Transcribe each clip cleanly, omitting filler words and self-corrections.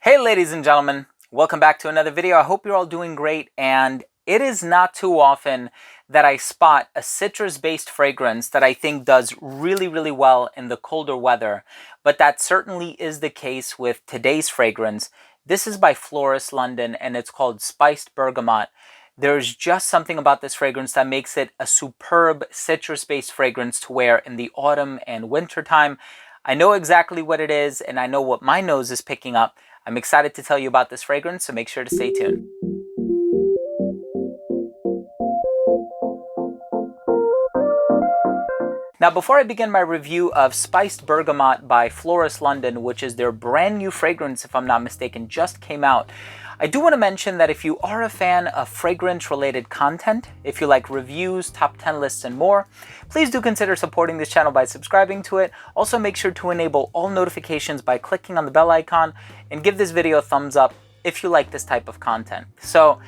Hey ladies and gentlemen, welcome back to another video. I hope you're all doing great, and it is not too often that I spot a citrus-based fragrance that I think does really well in the colder weather, but that certainly is the case with today's fragrance. This is by Floris London and it's called Spiced Bergamot. There's just something about this fragrance that makes it a superb citrus-based fragrance to wear in the autumn and winter time. I know exactly what it is and I know what my nose is picking up. I'm excited to tell you about this fragrance, so make sure to stay tuned. Now, before I begin my review of Spiced Bergamot by Floris London, which is their brand new fragrance, if I'm not mistaken, just came out, I do want to mention that if you are a fan of fragrance-related content, if you like reviews, top 10 lists, and more, please do consider supporting this channel by subscribing to it. Also, make sure to enable all notifications by clicking on the bell icon and give this video a thumbs up if you like this type of content. So,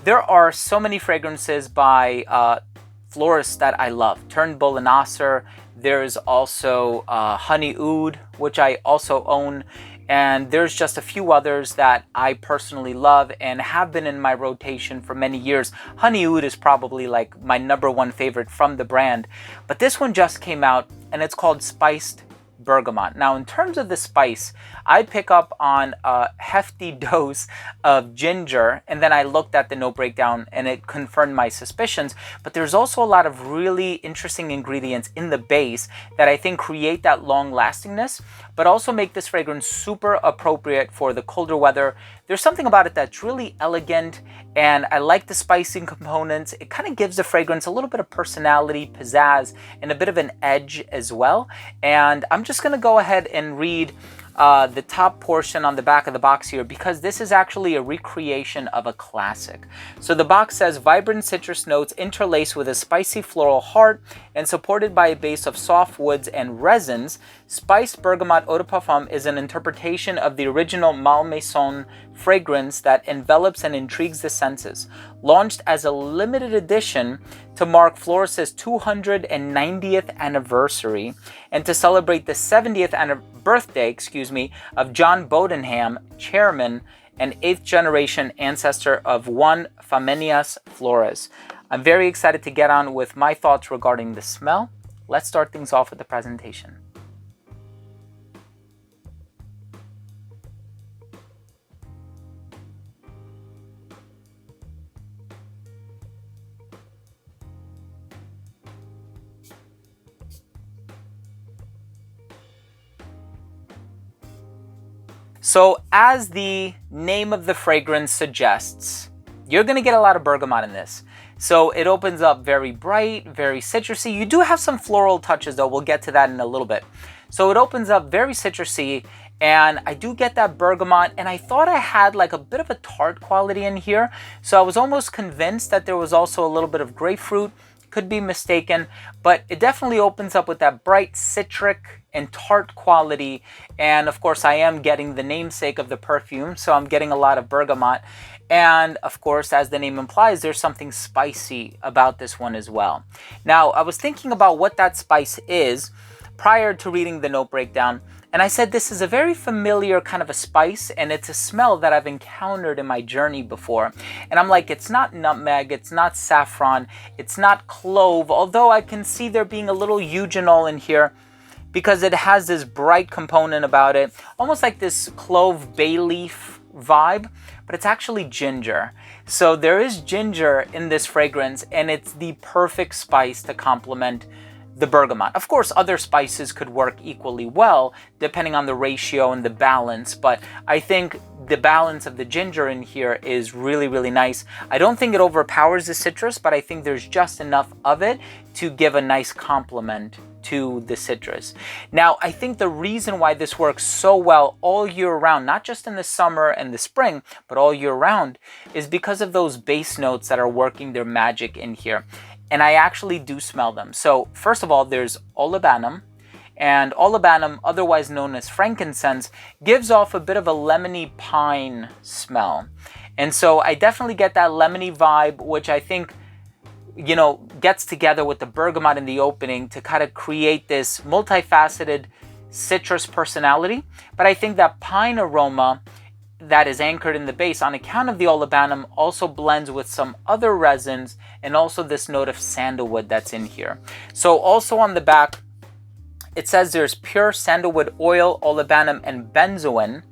there are so many fragrances by Floris that I love. Turnbull and Nasser. There's also Honey Oud, which I also own. And there's just a few others that I personally love and have been in my rotation for many years. Honey Oud is probably like my #1 favorite from the brand. But this one just came out and it's called Spiced Bergamot. Now, in terms of the spice, I pick up on a hefty dose of ginger, and then I looked at the note breakdown and it confirmed my suspicions. But there's also a lot of really interesting ingredients in the base that I think create that long lastingness, but also make this fragrance super appropriate for the colder weather. There's something about it that's really elegant, and I like the spicing components. It kind of gives the fragrance a little bit of personality, pizzazz, and a bit of an edge as well. And I'm just going to go ahead and read the top portion on the back of the box here, because this is actually a recreation of a classic. So the box says, vibrant citrus notes interlaced with a spicy floral heart and supported by a base of soft woods and resins. Spiced Bergamot Eau de Parfum is an interpretation of the original Malmaison fragrance that envelops and intrigues the senses. Launched as a limited edition to mark Floris' 290th anniversary and to celebrate the 70th birthday, of John Bodenham, chairman and 8th generation ancestor of one Famenius Floris. I'm very excited to get on with my thoughts regarding the smell. Let's start things off with the presentation. So as the name of the fragrance suggests, you're going to get a lot of bergamot in this. So it opens up very bright, very citrusy. You do have some floral touches though. We'll get to that in a little bit. So it opens up very citrusy, and I do get that bergamot, and I thought I had like a bit of a tart quality in here. So I was almost convinced that there was also a little bit of grapefruit. Could be mistaken, but it definitely opens up with that bright citric and tart quality. And of course, I am getting the namesake of the perfume, so I'm getting a lot of bergamot. And of course, as the name implies, there's something spicy about this one as well. Now, I was thinking about what that spice is prior to reading the note breakdown, and I said this is a very familiar kind of a spice, and it's a smell that I've encountered in my journey before. And I'm like, it's not nutmeg, it's not saffron, it's not clove, although I can see there being a little eugenol in here because it has this bright component about it, almost like this clove bay leaf vibe, but it's actually ginger. So there is ginger in this fragrance, and it's the perfect spice to complement the bergamot. Of course, other spices could work equally well depending on the ratio and the balance, but I think the balance of the ginger in here is really nice. I don't think it overpowers the citrus, but I think there's just enough of it to give a nice complement to the citrus. Now, I think the reason why this works so well all year round, not just in the summer and the spring, but all year round, is because of those base notes that are working their magic in here. And I actually do smell them. So first of all, there's olibanum, and olibanum, otherwise known as frankincense, gives off a bit of a lemony pine smell. And so I definitely get that lemony vibe, which I think, you know, gets together with the bergamot in the opening to kind of create this multifaceted citrus personality. But I think that pine aroma that is anchored in the base on account of the olibanum also blends with some other resins and also this note of sandalwood that's in here. So also on the back, it says there's pure sandalwood oil, olibanum, and benzoin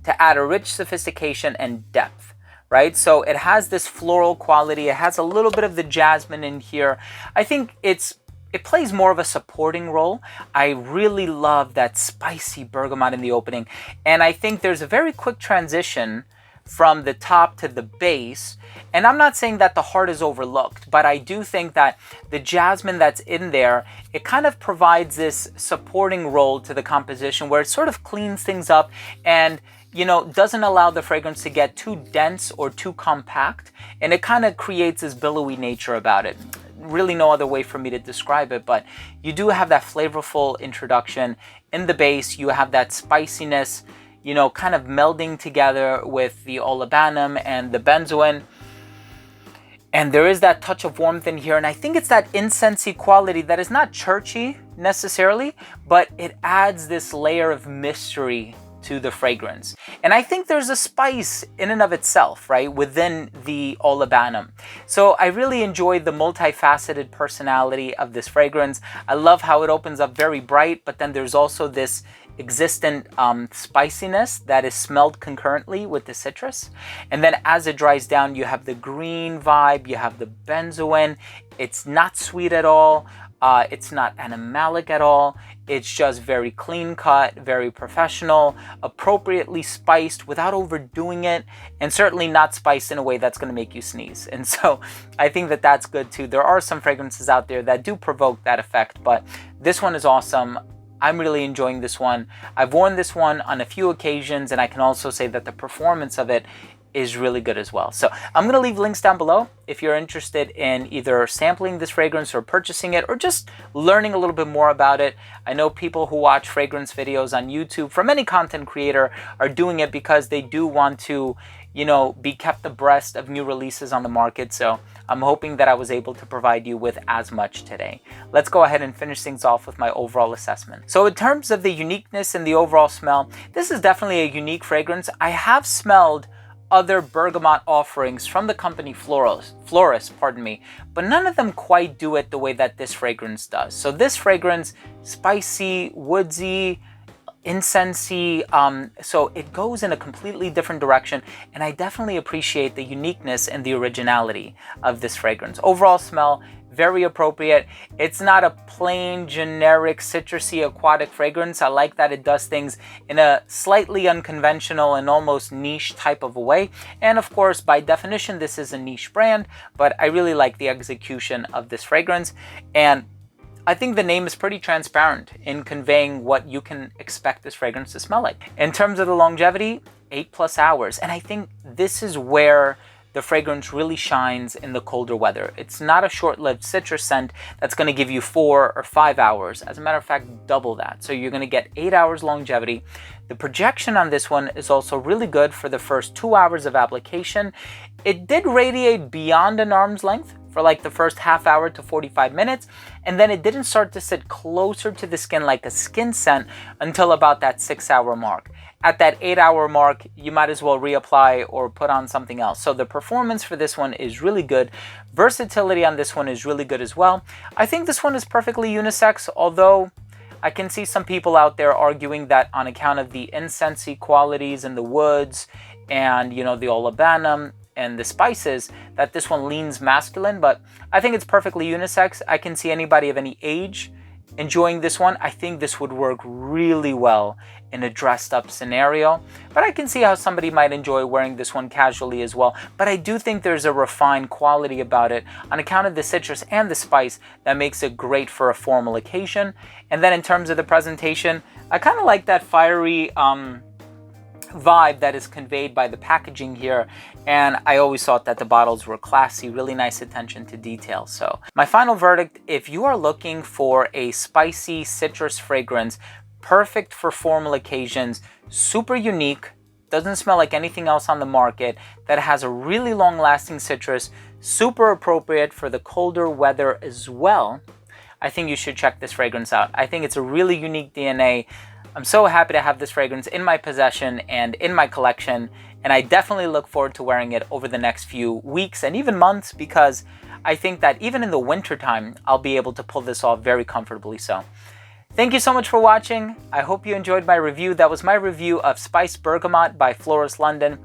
to add a rich sophistication and depth, right? So it has this floral quality. It has a little bit of the jasmine in here. I think it plays more of a supporting role. I really love that spicy bergamot in the opening. And I think there's a very quick transition from the top to the base. And I'm not saying that the heart is overlooked, but I do think that the jasmine that's in there, it kind of provides this supporting role to the composition where it sort of cleans things up and, you know, doesn't allow the fragrance to get too dense or too compact. And it kind of creates this billowy nature about it. Really no other way for me to describe it, but you do have that flavorful introduction in the base. You have that spiciness, you know, kind of melding together with the olibanum and the benzoin. And there is that touch of warmth in here. And I think it's that incensey quality that is not churchy necessarily, but it adds this layer of mystery to the fragrance. And I think there's a spice in and of itself, right, within the olibanum. So I really enjoyed the multifaceted personality of this fragrance. I love how it opens up very bright, but then there's also this existent spiciness that is smelled concurrently with the citrus. And then as it dries down, you have the green vibe, you have the benzoin. It's not sweet at all. It's not animalic at all. It's just very clean cut, very professional, appropriately spiced without overdoing it, and certainly not spiced in a way that's going to make you sneeze. And so I think that that's good too. There are some fragrances out there that do provoke that effect, but this one is awesome. I'm really enjoying this one. I've worn this one on a few occasions, and I can also say that the performance of it is really good as well. So I'm going to leave links down below if you're interested in either sampling this fragrance or purchasing it or just learning a little bit more about it. I know people who watch fragrance videos on YouTube from any content creator are doing it because they do want to, you know, be kept abreast of new releases on the market. So I'm hoping that I was able to provide you with as much today. Let's go ahead and finish things off with my overall assessment. So in terms of the uniqueness and the overall smell, this is definitely a unique fragrance. I have smelled other bergamot offerings from the company Floris, but none of them quite do it the way that this fragrance does. So this fragrance, spicy, woodsy, incensey, so it goes in a completely different direction, and I definitely appreciate the uniqueness and the originality of this fragrance. Overall smell, very appropriate. It's not a plain, generic, citrusy, aquatic fragrance. I like that it does things in a slightly unconventional and almost niche type of a way. And of course, by definition, this is a niche brand, but I really like the execution of this fragrance. And I think the name is pretty transparent in conveying what you can expect this fragrance to smell like. In terms of the longevity, 8+ hours. And I think this is where the fragrance really shines in the colder weather. It's not a short-lived citrus scent that's going to give you 4 or 5 hours. As a matter of fact, double that. So you're going to get 8 hours longevity. The projection on this one is also really good for the first 2 hours of application. It did radiate beyond an arm's length for like the first half hour to 45 minutes, and then it didn't start to sit closer to the skin like a skin scent until about that 6-hour mark. At that 8-hour mark, you might as well reapply or put on something else. So the performance for this one is really good. Versatility on this one is really good as well. I think this one is perfectly unisex, although I can see some people out there arguing that on account of the incensey qualities in the woods and, you know, the olibanum and the spices, that this one leans masculine, but I think it's perfectly unisex. I can see anybody of any age enjoying this one. I think this would work really well in a dressed up scenario, but I can see how somebody might enjoy wearing this one casually as well. But I do think there's a refined quality about it on account of the citrus and the spice that makes it great for a formal occasion. And then in terms of the presentation, I kind of like that fiery vibe that is conveyed by the packaging here, and I always thought that the bottles were classy, really nice attention to detail. So my final verdict, if you are looking for a spicy citrus fragrance perfect for formal occasions, super unique, doesn't smell like anything else on the market, that has a really long lasting citrus, super appropriate for the colder weather as well, I think you should check this fragrance out. I think it's a really unique DNA. I'm so happy to have this fragrance in my possession and in my collection, and I definitely look forward to wearing it over the next few weeks and even months, because I think that even in the winter time, I'll be able to pull this off very comfortably. So thank you so much for watching. I hope you enjoyed my review. That was my review of Spiced Bergamot by Floris London.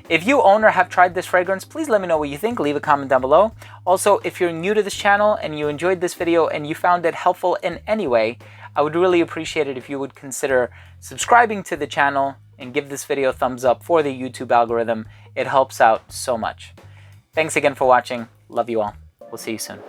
If you own or have tried this fragrance, please let me know what you think. Leave a comment down below. Also, if you're new to this channel and you enjoyed this video and you found it helpful in any way, I would really appreciate it if you would consider subscribing to the channel and give this video a thumbs up for the YouTube algorithm. It helps out so much. Thanks again for watching. Love you all. We'll see you soon.